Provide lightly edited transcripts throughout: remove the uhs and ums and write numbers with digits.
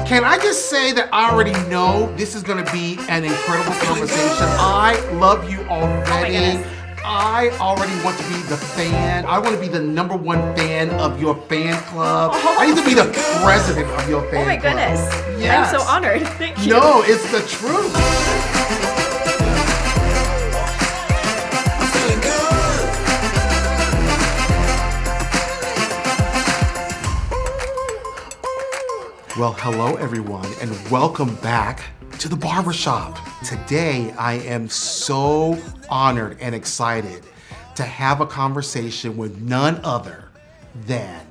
Can I just say that I already know this is going to be an incredible conversation. I love you already. Oh my goodness. I already want to be the fan. I want to be the number one fan of your fan club. I need to be the president of your fan club. Oh my goodness. Yes. I'm so honored. Thank you. No, it's the truth. Well, hello everyone, and welcome back to the Barbershop. Today, I am so honored and excited to have a conversation with none other than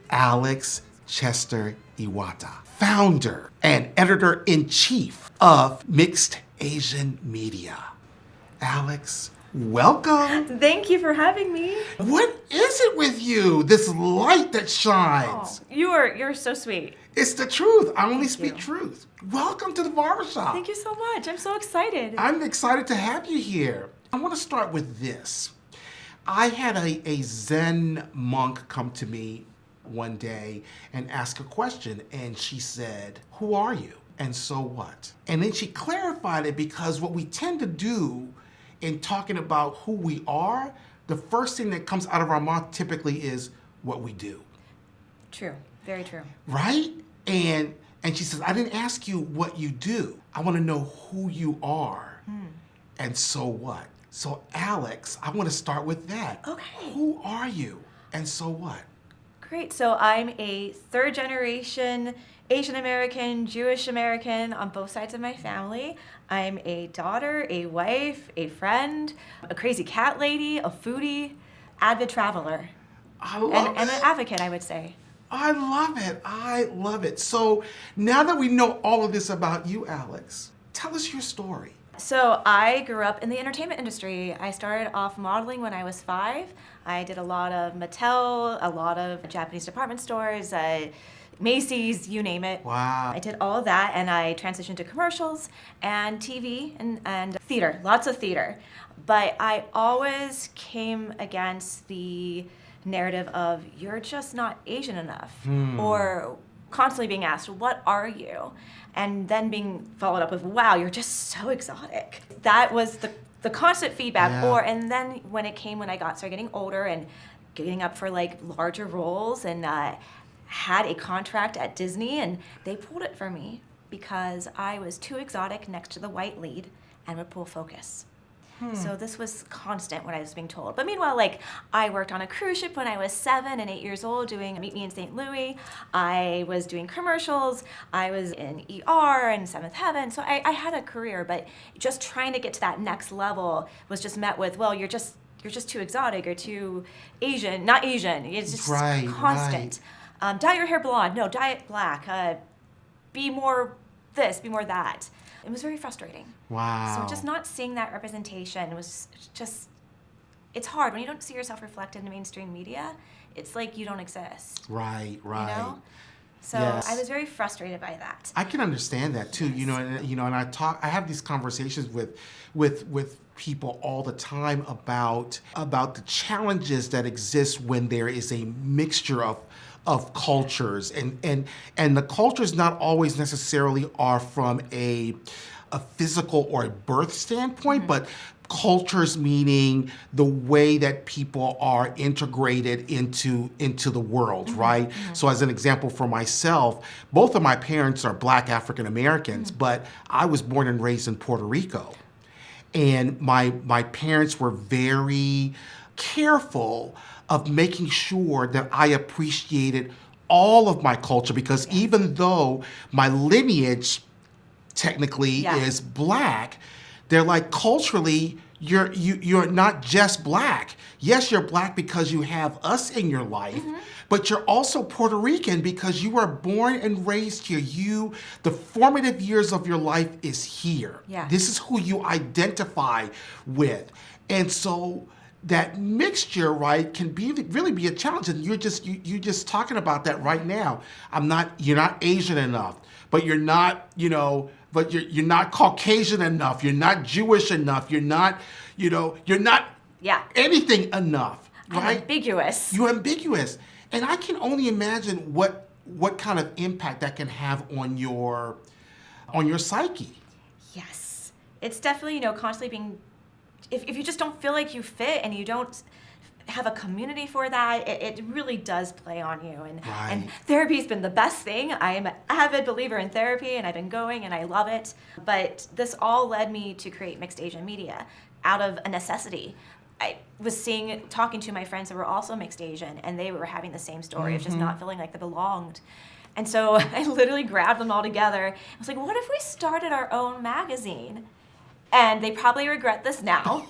Alex Chester-Iwata, founder and editor-in-chief of Mixed Asian Media. Alex, welcome. Thank you for having me. What is it with you? This light that shines. Oh, you're so sweet. It's the truth. I only speak truth. Welcome to the Barbershop. Thank you so much. I'm so excited. I'm excited to have you here. I want to start with this. I had a Zen monk come to me one day and ask a question, and she said, "Who are you? And so what?" And then she clarified it, because what we tend to do in talking about who we are, the first thing that comes out of our mouth typically is what we do. True. Very true. Right? And she says, "I didn't ask you what you do. I want to know who you are. And so what?" So Alex, I want to start with that. Okay. Who are you? And so what? Great. So I'm a third generation Asian American, Jewish American on both sides of my family. I'm a daughter, a wife, a friend, a crazy cat lady, a foodie, avid traveler, I love and an advocate, I would say. I love it. I love it. So now that we know all of this about you, Alex, tell us your story. So I grew up in the entertainment industry. I started off modeling when I was 5. I did a lot of Mattel, a lot of Japanese department stores, Macy's, you name it. Wow. I did all of that, and I transitioned to commercials and TV and theater, lots of theater. But I always came against the narrative of you're just not Asian enough, or constantly being asked, "What are you?" And then being followed up with, "Wow, you're just so exotic." That was the constant feedback. Yeah. And then when I started getting older and getting up for like larger roles, and had a contract at Disney, and they pulled it for me because I was too exotic next to the white lead and would pull focus. So this was constant what I was being told. But meanwhile, like, I worked on a cruise ship when I was 7 and 8 years old doing Meet Me in St. Louis. I was doing commercials. I was in ER and Seventh Heaven. So I had a career, but just trying to get to that next level was just met with, well, you're just too exotic or too Asian. Not Asian. It's just constant. Right. Dye your hair blonde. No, dye it black. Be more this, be more that. It was very frustrating. Wow. So just not seeing that representation was just, it's hard. When you don't see yourself reflected in mainstream media, it's like you don't exist. Right. You know? So Yes. I was very frustrated by that. I can understand that too. Yes. And I have these conversations with people all the time about the challenges that exist when there is a mixture of cultures, and the cultures not always necessarily are from a physical or a birth standpoint, but cultures meaning the way that people are integrated into the world, right? So as an example for myself, both of my parents are Black African Americans, but I was born and raised in Puerto Rico. And my parents were very careful of making sure that I appreciated all of my culture, because even though my lineage technically is Black, they're like, culturally, you're not just Black. Yes, you're Black because you have us in your life, but you're also Puerto Rican because you were born and raised here. The formative years of your life is here. Yeah. This is who you identify with. And so that mixture, right, can really be a challenge. And you're just talking about that right now. You're not Asian enough, but you're not, but you're not Caucasian enough. You're not Jewish enough. You're not anything enough, right? I'm ambiguous. You're ambiguous. And I can only imagine what what kind of impact that can have on your psyche. Yes. It's definitely, constantly being, if you just don't feel like you fit and you don't have a community for that, it really does play on you. And therapy's been the best thing. I am an avid believer in therapy, and I've been going and I love it. But this all led me to create Mixed Asian Media out of a necessity. I was talking to my friends that were also mixed Asian, and they were having the same story of just not feeling like they belonged. And so I literally grabbed them all together. I was like, what if we started our own magazine? And they probably regret this now.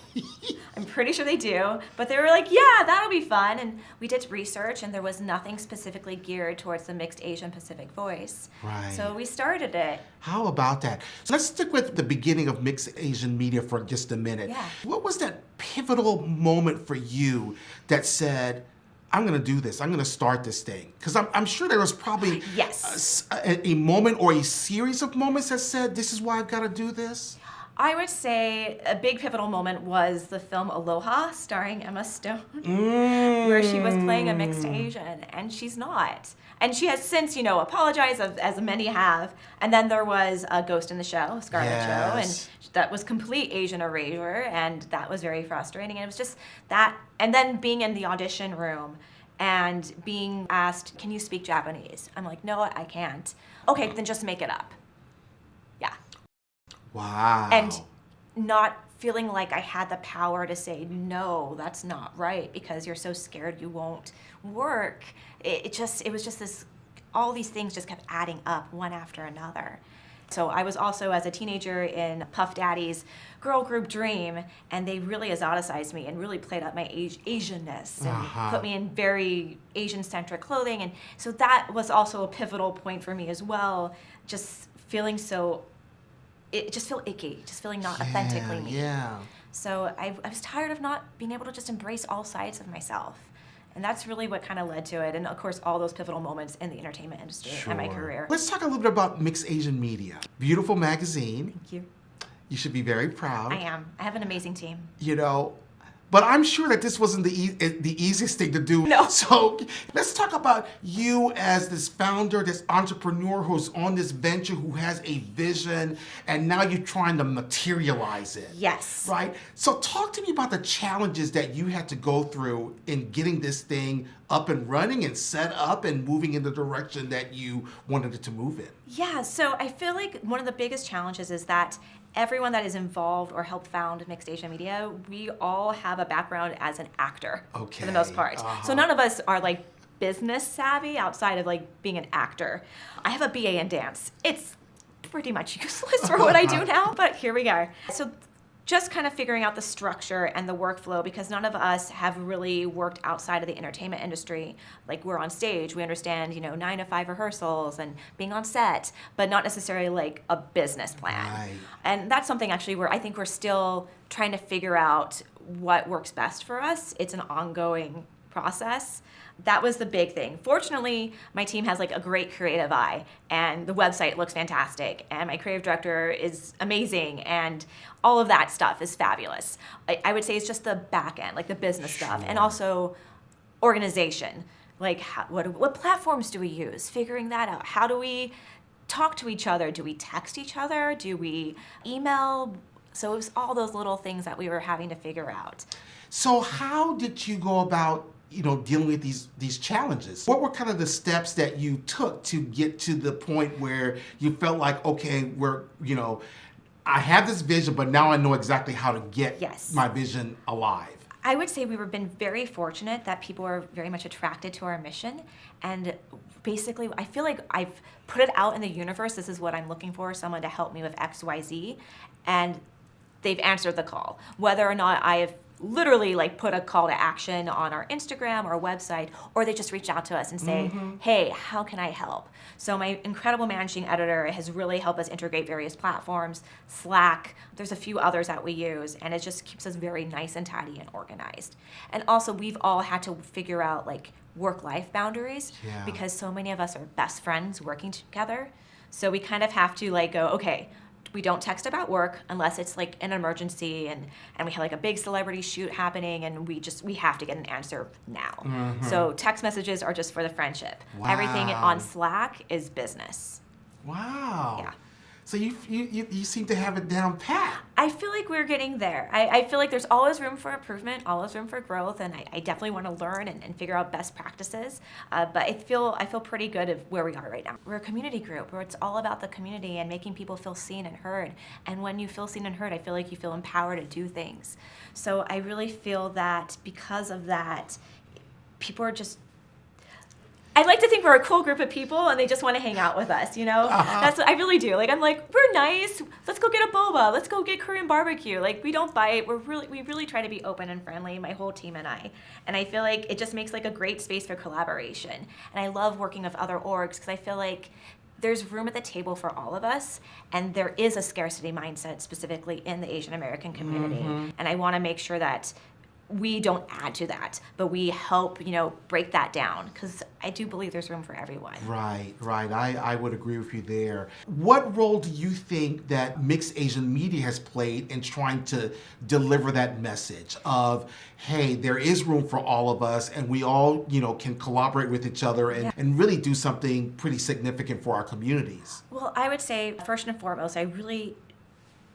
I'm pretty sure they do. But they were like, yeah, that'll be fun. And we did research, and there was nothing specifically geared towards the mixed Asian Pacific voice. Right. So we started it. How about that? So let's stick with the beginning of Mixed Asian Media for just a minute. Yeah. What was that pivotal moment for you that said, I'm going to do this. I'm going to start this thing? Because I'm sure there was probably yes. a moment or a series of moments that said, this is why I've got to do this. I would say a big pivotal moment was the film Aloha, starring Emma Stone, where she was playing a mixed Asian, and she's not. And she has since, apologized, as many have. And then there was a Ghost in the Shell, Scarlett Joe, and that was complete Asian erasure, and that was very frustrating. And it was just that, and then being in the audition room and being asked, can you speak Japanese? I'm like, no, I can't. Okay, then just make it up. Yeah. Wow. And not feeling like I had the power to say, no, that's not right, because you're so scared you won't work. It was just this, all these things just kept adding up one after another. So I was also, as a teenager, in Puff Daddy's girl group Dream, and they really exoticized me and really played up my Asianness and put me in very Asian-centric clothing. And so that was also a pivotal point for me as well, just feeling so, it just felt icky, just feeling not authentically me. Yeah. So I was tired of not being able to just embrace all sides of myself. And that's really what kind of led to it. And of course, all those pivotal moments in the entertainment industry and my career. Let's talk a little bit about Mixed Asian Media. Beautiful magazine. Thank you. You should be very proud. I am. I have an amazing team. But I'm sure that this wasn't the easiest thing to do. No. So let's talk about you as this founder, this entrepreneur who's on this venture, who has a vision, and now you're trying to materialize it. Yes. Right? So talk to me about the challenges that you had to go through in getting this thing up and running and set up and moving in the direction that you wanted it to move in. Yeah, so I feel like one of the biggest challenges is that everyone that is involved or helped found Mixed Asian Media, we all have a background as an actor for the most part. So none of us are like business savvy outside of like being an actor. I have a BA in dance. It's pretty much useless for what I do now, but here we go. So just kind of figuring out the structure and the workflow, because none of us have really worked outside of the entertainment industry. Like, we're on stage, we understand, 9 to 5 rehearsals and being on set, but not necessarily like a business plan. Right. And that's something actually where I think we're still trying to figure out what works best for us. It's an ongoing process. That was the big thing. Fortunately, my team has like a great creative eye, and the website looks fantastic, and my creative director is amazing, and all of that stuff is fabulous. I would say it's just the back end, like the business stuff, and also organization. Like, what platforms do we use? Figuring that out. How do we talk to each other? Do we text each other? Do we email? So it was all those little things that we were having to figure out. So how did you go about dealing with these challenges? What were kind of the steps that you took to get to the point where you felt like, okay, I have this vision, but now I know exactly how to get my vision alive? I would say we've been very fortunate that people are very much attracted to our mission. And basically, I feel like I've put it out in the universe. This is what I'm looking for, someone to help me with XYZ. And they've answered the call. Whether or not I have literally like put a call to action on our Instagram or website, or they just reach out to us and say, hey, how can I help? So my incredible managing editor has really helped us integrate various platforms, Slack, there's a few others that we use, and it just keeps us very nice and tidy and organized. And also, we've all had to figure out like work-life boundaries, because so many of us are best friends working together. So we kind of have to like go, okay, We don't text about work unless it's like an emergency and we have like a big celebrity shoot happening and we have to get an answer now. So text messages are just for the friendship. Wow. Everything on Slack is business. Wow. Yeah. So you seem to have it down pat. I feel like we're getting there. I feel like there's always room for improvement, always room for growth, and I definitely want to learn and figure out best practices. But I feel pretty good of where we are right now. We're a community group where it's all about the community and making people feel seen and heard. And when you feel seen and heard, I feel like you feel empowered to do things. So I really feel that because of that, people are just, I like to think we're a cool group of people and they just want to hang out with us, you know? That's what I really do. Like, I'm like, we're nice. Let's go get a boba. Let's go get Korean barbecue. Like, we don't bite. We really try to be open and friendly, my whole team and I. And I feel like it just makes like a great space for collaboration. And I love working with other orgs because I feel like there's room at the table for all of us, and there is a scarcity mindset specifically in the Asian American community. And I want to make sure that we don't add to that, but we help, break that down, because I do believe there's room for everyone. Right. I would agree with you there. What role do you think that mixed Asian media has played in trying to deliver that message of, hey, there is room for all of us and we all, can collaborate with each other and really do something pretty significant for our communities? Well, I would say first and foremost, I really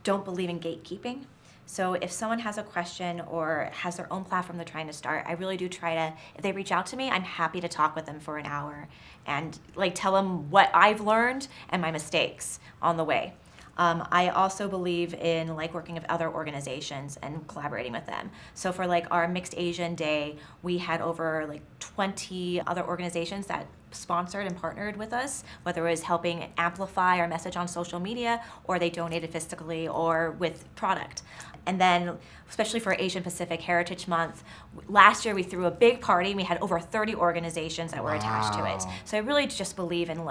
don't believe in gatekeeping. So if someone has a question or has their own platform they're trying to start, I really do try to, if they reach out to me, I'm happy to talk with them for an hour and tell them what I've learned and my mistakes on the way. I also believe in working with other organizations and collaborating with them. So for our Mixed Asian Day, we had over 20 other organizations that sponsored and partnered with us, whether it was helping amplify our message on social media or they donated physically or with product. And then, especially for Asian Pacific Heritage Month, last year we threw a big party and we had over 30 organizations that were attached to it. So I really just believe in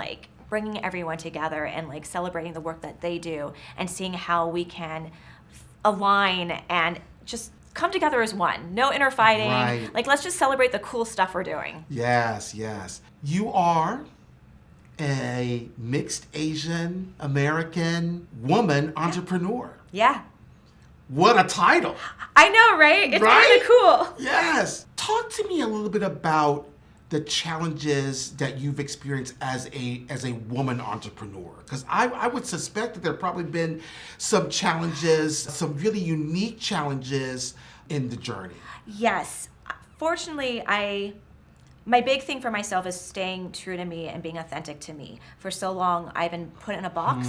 bringing everyone together and celebrating the work that they do and seeing how we can align and just come together as one. No inner fighting. Right. Let's just celebrate the cool stuff we're doing. Yes. You are a mixed Asian American woman entrepreneur. Yeah. What a title. I know, right? It's kind of cool. Yes. Talk to me a little bit about the challenges that you've experienced as a woman entrepreneur, because I would suspect that there have probably been some challenges, some really unique challenges in the journey. Yes. Fortunately, my big thing for myself is staying true to me and being authentic to me. For so long, I've been put in a box.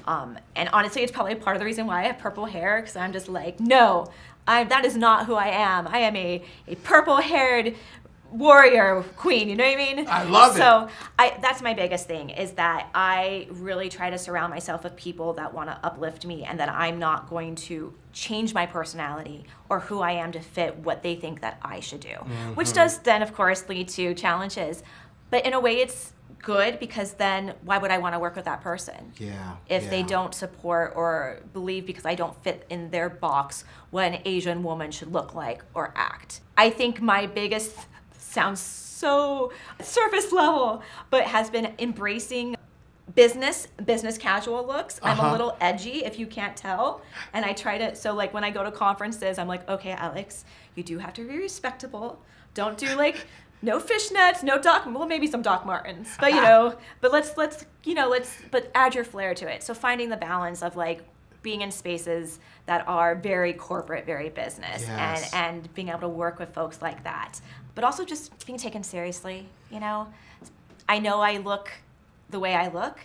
And honestly, it's probably part of the reason why I have purple hair, because I'm just no, that is not who I am. I am a purple-haired warrior queen, you know what I mean? I love it. So that's my biggest thing, is that I really try to surround myself with people that want to uplift me, and that I'm not going to change my personality or who I am to fit what they think that I should do, which does then, of course, lead to challenges. But in a way, it's good, because then why would I want to work with that person? If they don't support or believe, because I don't fit in their box, what an Asian woman should look like or act. I think my biggest, sounds so surface level, but has been embracing business casual looks. I'm a little edgy, if you can't tell, and I try to, so when I go to conferences, I'm like, okay, Alex, you do have to be respectable. Don't do no fishnets, no maybe some Doc Martens, but but but add your flair to it. So finding the balance of being in spaces that are very corporate, very business, and being able to work with folks like that, but also just being taken seriously. I know I look the way I look.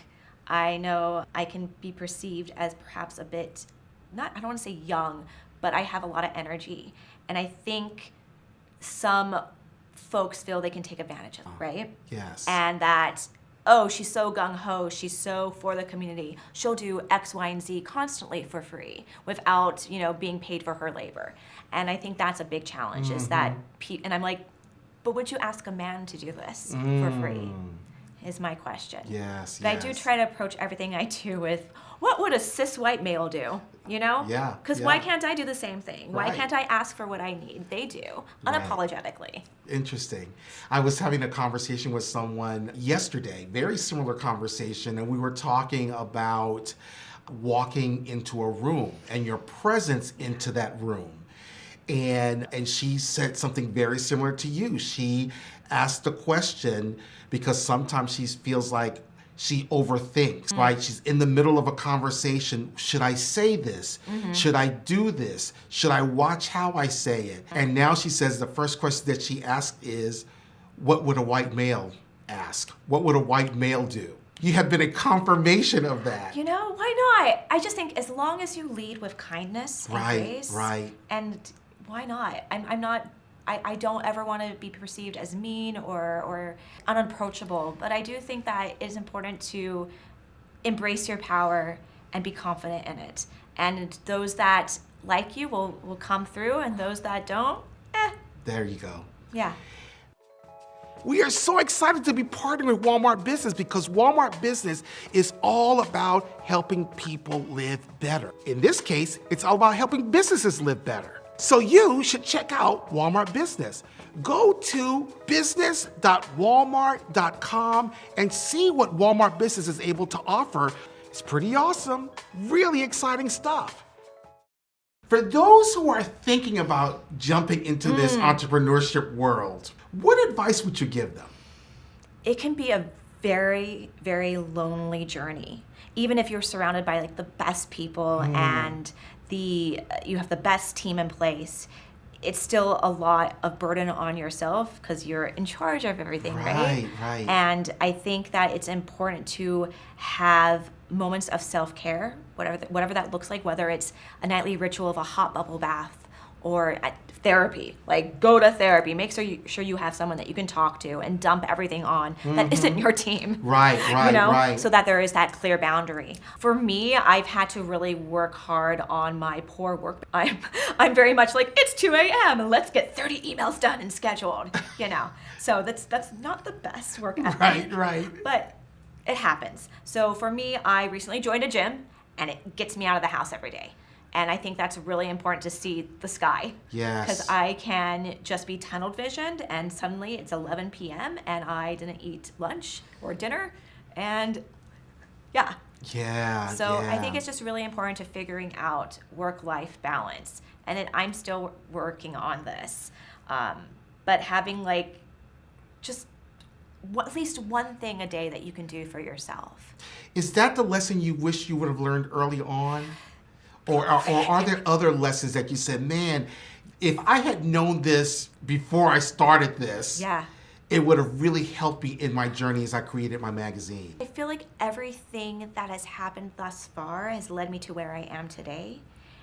I know I can be perceived as perhaps a bit, I don't want to say young, but I have a lot of energy, and I think some folks feel they can take advantage of, right? Yes. And that, oh, she's so gung-ho, she's so for the community, she'll do X, Y, and Z constantly for free without, being paid for her labor. And I think that's a big challenge, is that, and I'm like, but would you ask a man to do this for free, is my question. Yes. But I do try to approach everything I do with, what would a cis white male do? Yeah. Because why can't I do the same thing? Right. Why can't I ask for what I need? They do, unapologetically. Interesting. I was having a conversation with someone yesterday, very similar conversation, and we were talking about walking into a room and your presence into that room. And she said something very similar to you. She asked the question because sometimes she feels like she overthinks, right? She's in the middle of a conversation. Should I say this? Should I do this? Should I watch how I say it? And now she says the first question that she asked is, what would a white male ask? What would a white male do? You have been a confirmation of that. You know, why not? I just think as long as you lead with kindness and grace. Right. And why not? I don't ever want to be perceived as mean or unapproachable, but I do think that it is important to embrace your power and be confident in it. And those that like you will come through, and those that don't, There you go. Yeah. We are so excited to be partnering with Walmart Business because Walmart Business is all about helping people live better. In this case, it's all about helping businesses live better. So you should check out Walmart Business. Go to business.walmart.com and see what Walmart Business is able to offer. It's pretty awesome, really exciting stuff. For those who are thinking about jumping into this entrepreneurship world, what advice would you give them? It can be a very, very lonely journey. Even if you're surrounded by like the best people and you have the best team in place, it's still a lot of burden on yourself because you're in charge of everything, right? Right. And I think that it's important to have moments of self-care, whatever that looks like, whether it's a nightly ritual of a hot bubble bath or therapy. Like, go to therapy. Make sure you have someone that you can talk to and dump everything on that isn't your team. Right. So that there is that clear boundary. For me, I've had to really work hard on my poor work. I'm very much like, it's 2 a.m. and let's get 30 emails done and scheduled, So that's not the best work ethic. Right. But it happens. So for me, I recently joined a gym, and it gets me out of the house every day. And I think that's really important to see the sky. Yes. Because I can just be tunnel visioned, and suddenly it's 11 p.m. and I didn't eat lunch or dinner. And Yeah. So I think it's just really important to figuring out work-life balance. And I'm still working on this. But having at least one thing a day that you can do for yourself. Is that the lesson you wish you would have learned early on? Or are there other lessons that you said, man, if I had known this before I started this, it would have really helped me in my journey as I created my magazine? I feel like everything that has happened thus far has led me to where I am today.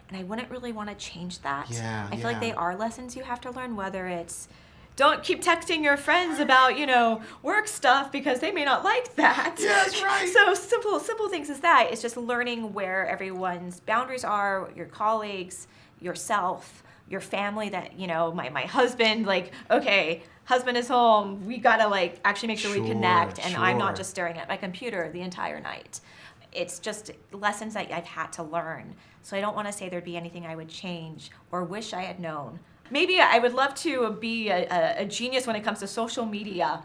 And I wouldn't really want to change that. I feel like they are lessons you have to learn, whether it's don't keep texting your friends about, work stuff because they may not like that. Yes, right. So simple things as that. It's just learning where everyone's boundaries are, your colleagues, yourself, your family that, my husband, okay, husband is home. We got to actually make sure we connect. And I'm not just staring at my computer the entire night. It's just lessons that I've had to learn. So I don't want to say there'd be anything I would change or wish I had known. Maybe I would love to be a genius when it comes to social media.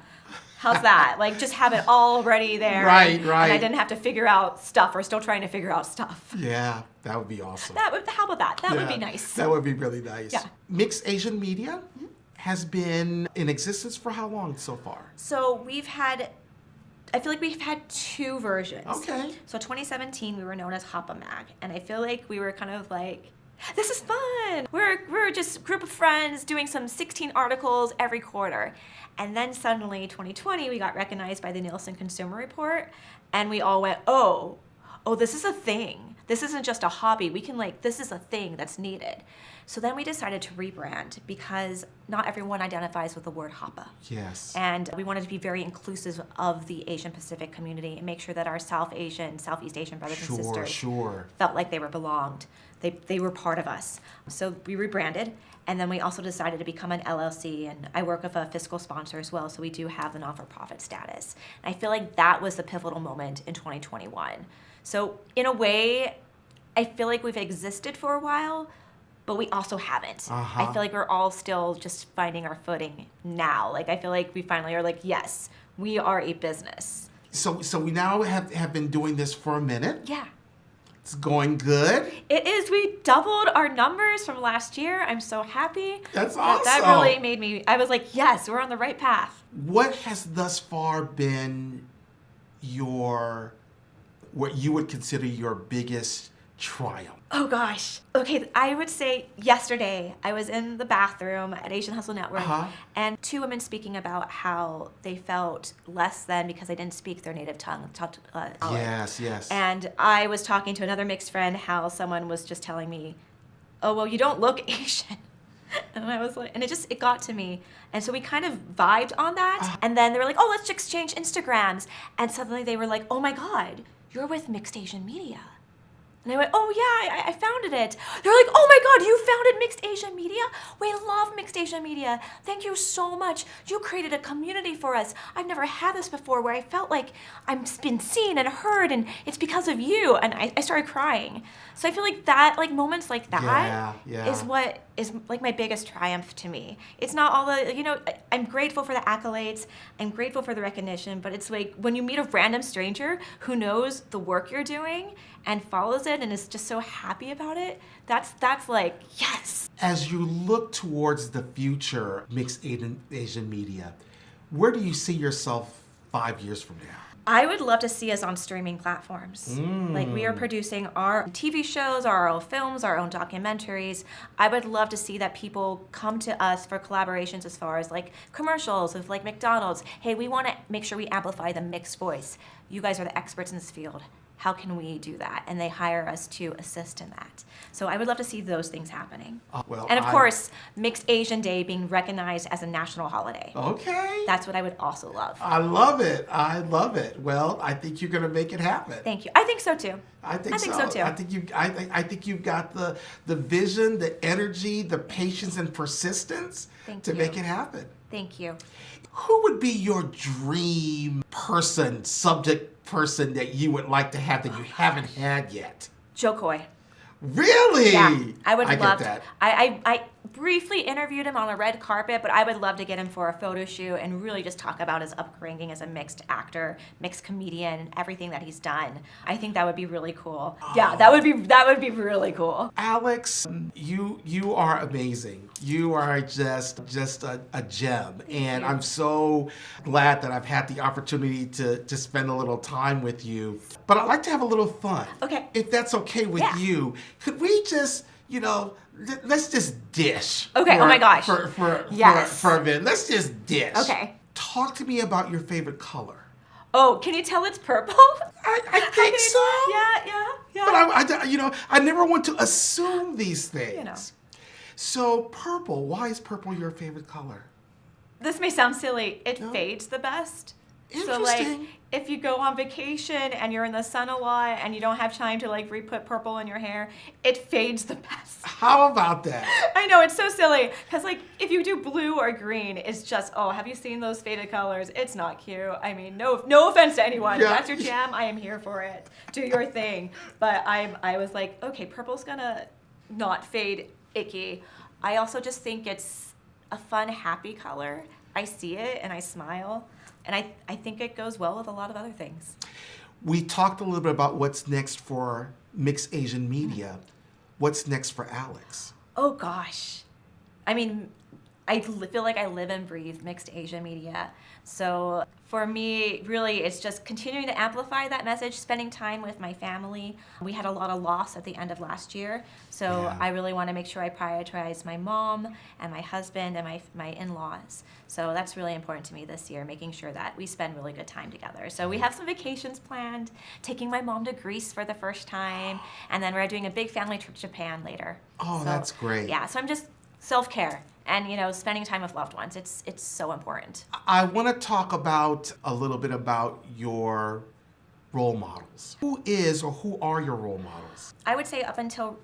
How's that? Just have it all ready there. Right. And I didn't have to figure out stuff or still trying to figure out stuff. Yeah, that would be awesome. How about that? That would be nice. That would be really nice. Yeah. Mixed Asian Media has been in existence for how long so far? So I feel like we've had 2 versions. Okay. So 2017, we were known as Hoppa Mag. And I feel like we were kind of this is fun. We're just a group of friends doing some 16 articles every quarter. And then suddenly, 2020, we got recognized by the Nielsen Consumer Report, and we all went, oh, this is a thing. This isn't just a hobby. We can this is a thing that's needed. So then we decided to rebrand because not everyone identifies with the word Hoppa. Yes. And we wanted to be very inclusive of the Asian Pacific community and make sure that our Southeast Asian brothers and sisters felt like they were belonged. They were part of us. So we rebranded, and then we also decided to become an LLC, and I work with a fiscal sponsor as well, so we do have the non-for-profit status. And I feel like that was the pivotal moment in 2021. So in a way, I feel like we've existed for a while, but we also haven't. I feel like we're all still just finding our footing now. I feel like we finally are yes, we are a business. So we now have been doing this for a minute. Yeah. It's going good. It is. We doubled our numbers from last year. I'm so happy. That's awesome. That really made me, I was like, yes, we're on the right path. What has thus far been what you would consider your biggest triumph? Oh gosh. Okay, I would say yesterday I was in the bathroom at Asian Hustle Network and two women speaking about how they felt less than because they didn't speak their native tongue. Yes. And I was talking to another mixed friend how someone was just telling me, oh, well, you don't look Asian. And I was like, and it got to me. And so we kind of vibed on that. And then they were like, oh, let's exchange Instagrams. And suddenly they were like, oh my God, you're with Mixed Asian Media. And I went, oh yeah, I founded it. They're like, oh my God, you founded Mixed Asian Media? We love Mixed Asian Media. Thank you so much. You created a community for us. I've never had this before where I felt like I've been seen and heard and it's because of you. And I started crying. So I feel like that, like moments like that is what is like my biggest triumph to me. It's not all the, I'm grateful for the accolades. I'm grateful for the recognition, but it's like when you meet a random stranger who knows the work you're doing and follows it and is just so happy about it, that's like, yes. As you look towards the future, Mixed Asian Media, where do you see yourself 5 years from now? I would love to see us on streaming platforms. Like we are producing our TV shows, our own films, our own documentaries. I would love to see that people come to us for collaborations as far as like commercials with like McDonald's. Hey, we want to make sure we amplify the mixed voice. You guys are the experts in this field. How can we do that? And they hire us to assist in that. So I would love to see those things happening. And of course, Mixed Asian Day being recognized as a national holiday. Okay. That's what I would also love. I love it. Well, I think you're going to make it happen. Thank you. I think so too. I think so too. I think you've got the vision, the energy, the patience and persistence to make it happen. Thank you. Who would be your dream subject person that you would like to have that you haven't had yet? Joe Coy. Really? Yeah, I would love that. I briefly interviewed him on a red carpet, but I would love to get him for a photo shoot and really just talk about his upbringing as a mixed actor, mixed comedian, and everything that he's done. I think that would be really cool. Yeah, that would be really cool. Alex, you are amazing. You are just a gem, and I'm so glad that I've had the opportunity to spend a little time with you. But I'd like to have a little fun. Okay. If that's okay with you, could we just, let's just dish. Okay. Oh my gosh. For a minute, let's just dish. Okay. Talk to me about your favorite color. Oh, can you tell it's purple? I think so. Yeah. But I never want to assume these things. So purple, why is purple your favorite color? This may sound silly. It fades the best. So like if you go on vacation and you're in the sun a lot and you don't have time to like re-put purple in your hair, it fades the best. How about that? I know, it's so silly because like if you do blue or green, it's just, have you seen those faded colors? It's not cute. I mean, no offense to anyone. If that's your jam, I am here for it. Do your thing. But I was like, okay, purple's gonna not fade icky. I also just think it's a fun, happy color. I see it and I smile. And I think it goes well with a lot of other things. We talked a little bit about what's next for Mixed Asian Media. What's next for Alex? Oh, gosh. I mean, I feel like I live and breathe Mixed Asian Media. So for me, really, it's just continuing to amplify that message, spending time with my family. We had a lot of loss at the end of last year. So I really want to make sure I prioritize my mom and my husband and my in-laws. So that's really important to me this year, making sure that we spend really good time together. So we have some vacations planned, taking my mom to Greece for the first time, and then we're doing a big family trip to Japan later. Oh, that's great. Yeah, so I'm just self-care and, spending time with loved ones. It's so important. I want to talk a little bit about your role models. Who is or who are your role models? I would say up until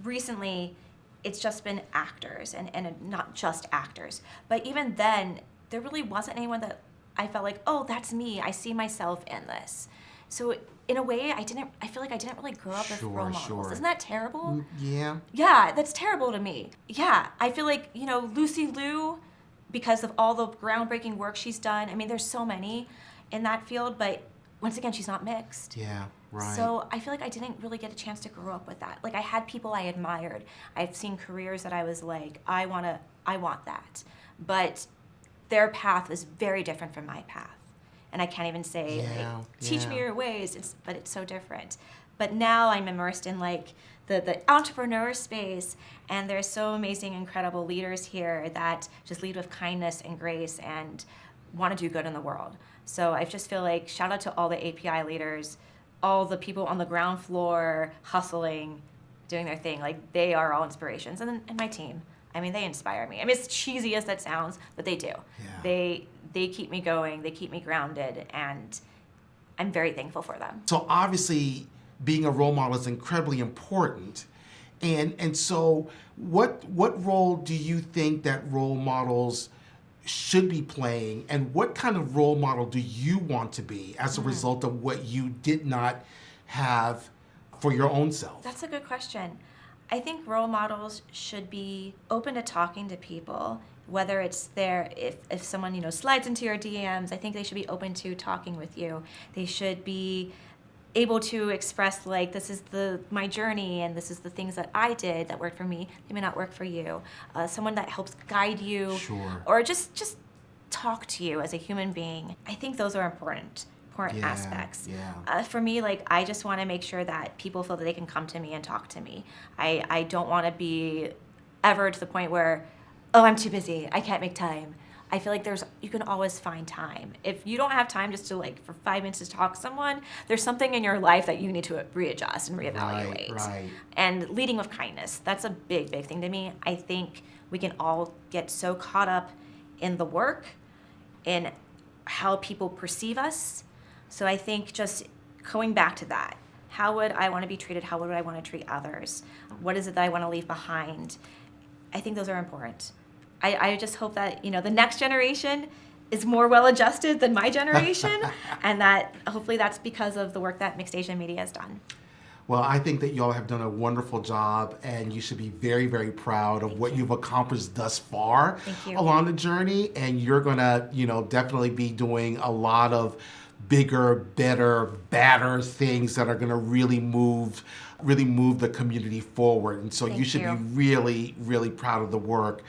recently, it's just been actors and not just actors. But even then, there really wasn't anyone that I felt like, oh, that's me. I see myself in this. So in a way, I feel like I didn't really grow up with role models. Isn't that terrible? Yeah. Yeah, that's terrible to me. Yeah, I feel like, Lucy Liu, because of all the groundbreaking work she's done. I mean, there's so many in that field, but once again, she's not mixed. Yeah, right. So I feel like I didn't really get a chance to grow up with that. Like I had people I admired. I've seen careers that I was like, I want that. But their path was very different from my path. And I can't even say, teach me your ways, but it's so different. But now I'm immersed in like the entrepreneur space, and there's so amazing, incredible leaders here that just lead with kindness and grace and want to do good in the world. So I just feel like shout out to all the API leaders, all the people on the ground floor hustling, doing their thing. Like they are all inspirations, and my team. I mean, they inspire me. I mean, it's cheesy as that sounds, but they do. Yeah. They keep me going. They keep me grounded, and I'm very thankful for them. So obviously, being a role model is incredibly important. And so what role do you think that role models should be playing, and what kind of role model do you want to be as a result of what you did not have for your own self? That's a good question. I think role models should be open to talking to people, whether it's if someone, slides into your DMs, I think they should be open to talking with you. They should be able to express like, this is my journey and this is the things that I did that worked for me. They may not work for you. Someone that helps guide you. Sure. Or just talk to you as a human being. I think those are important aspects. Yeah. For me, like, I just want to make sure that people feel that they can come to me and talk to me. I don't want to be ever to the point where, oh, I'm too busy, I can't make time. I feel like you can always find time. If you don't have time just to like for 5 minutes to talk to someone, there's something in your life that you need to readjust and reevaluate. Right. And leading with kindness, that's a big, big thing to me. I think we can all get so caught up in the work, in how people perceive us. So I think just going back to that, how would I want to be treated? How would I want to treat others? What is it that I want to leave behind? I think those are important. I just hope that, the next generation is more well-adjusted than my generation, and that hopefully that's because of the work that Mixed Asian Media has done. Well, I think that y'all have done a wonderful job, and you should be very, very proud of what you've accomplished thus far along the journey, and you're going to, definitely be doing a lot of bigger, better, badder things that are going to really move the community forward. And so you should be really, really proud of the work.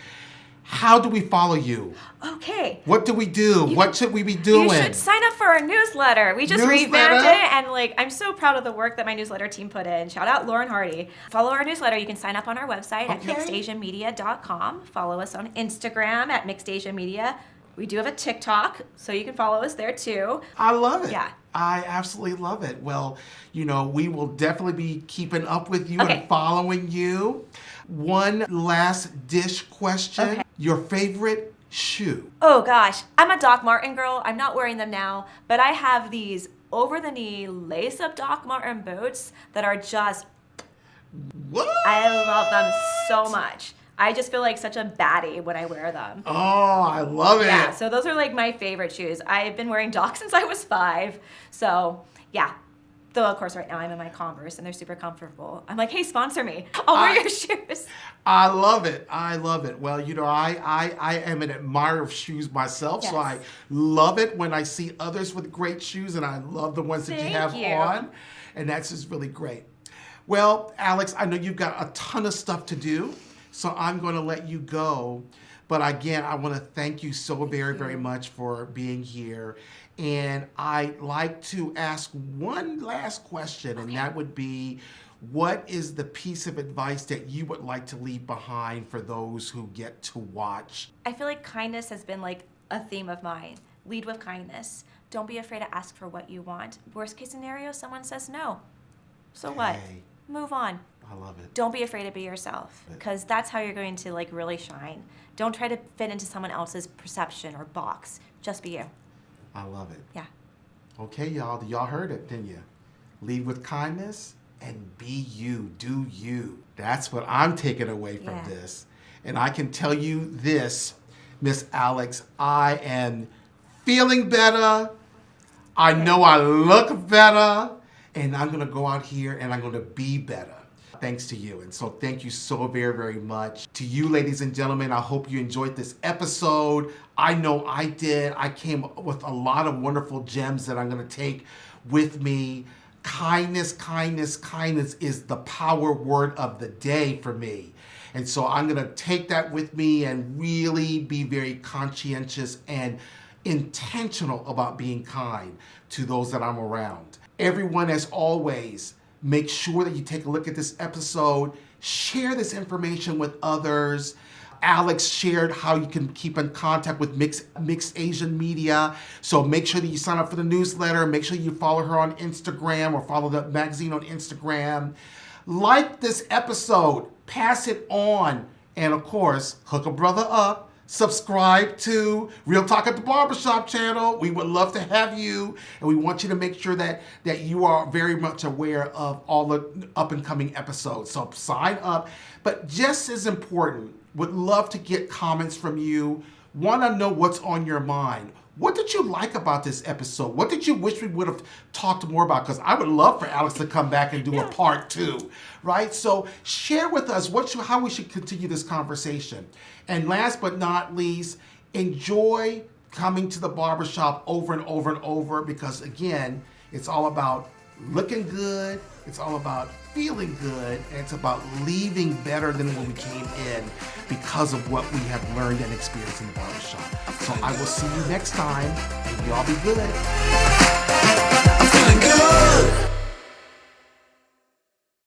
How do we follow you? Okay. What do we do? What should we be doing? You should sign up for our newsletter. We just revamped it, and I'm so proud of the work that my newsletter team put in. Shout out Lauren Hardy. Follow our newsletter. You can sign up on our website at mixedasianmedia.com. Follow us on Instagram at mixedasianmedia. We do have a TikTok, so you can follow us there too. I love it. Yeah. I absolutely love it. Well, we will definitely be keeping up with you and following you. One last dish question. Okay. Your favorite shoe? Oh gosh, I'm a Doc Marten girl. I'm not wearing them now, but I have these over-the-knee lace-up Doc Marten boots that are just... What? I love them so much. I just feel like such a baddie when I wear them. Oh, I love it. Yeah, so those are like my favorite shoes. I've been wearing Docs since I was 5. So, yeah. Though, of course, right now I'm in my Converse and they're super comfortable. I'm like, hey, sponsor me. I'll wear your shoes. I love it. I love it. Well, I am an admirer of shoes myself, so I love it when I see others with great shoes, and I love the ones that you have on. And that's just really great. Well, Alex, I know you've got a ton of stuff to do, so I'm going to let you go. But again, I want to thank you so very, very much for being here. And I'd like to ask one last question, and that would be, what is the piece of advice that you would like to leave behind for those who get to watch? I feel like kindness has been like a theme of mine. Lead with kindness. Don't be afraid to ask for what you want. Worst case scenario, someone says no. So what? Move on. I love it. Don't be afraid to be yourself, because that's how you're going to like really shine. Don't try to fit into someone else's perception or box. Just be you. I love it. Yeah. Okay, y'all. Y'all heard it, didn't you? Lead with kindness and be you. Do you. That's what I'm taking away from this. And I can tell you this, Miss Alex, I am feeling better. I know I look better. And I'm going to go out here and I'm going to be better. Thanks to you. And so thank you so very, very much. To you, ladies and gentlemen, I hope you enjoyed this episode. I know I did. I came up with a lot of wonderful gems that I'm going to take with me. Kindness, kindness, kindness is the power word of the day for me. And so I'm going to take that with me and really be very conscientious and intentional about being kind to those that I'm around. Everyone, as always, make sure that you take a look at this episode, share this information with others. Alex shared how you can keep in contact with Mixed Asian Media. So make sure that you sign up for the newsletter. Make sure you follow her on Instagram or follow the magazine on Instagram. Like this episode, pass it on, and of course, hook a brother up. Subscribe to Real Talk at the Barbershop channel. We would love to have you, and we want you to make sure that you are very much aware of all the up and coming episodes. So sign up. But just as important, would love to get comments from you. Want to know what's on your mind. What did you like about this episode? What did you wish we would have talked more about? Because I would love for Alex to come back and do a part 2, right? So share with us how we should continue this conversation. And last but not least, enjoy coming to the barbershop over and over and over, because again, it's all about looking good, it's all about feeling good, and it's about leaving better than when we came in because of what we have learned and experienced in the barbershop. So I will see you next time, and y'all be good.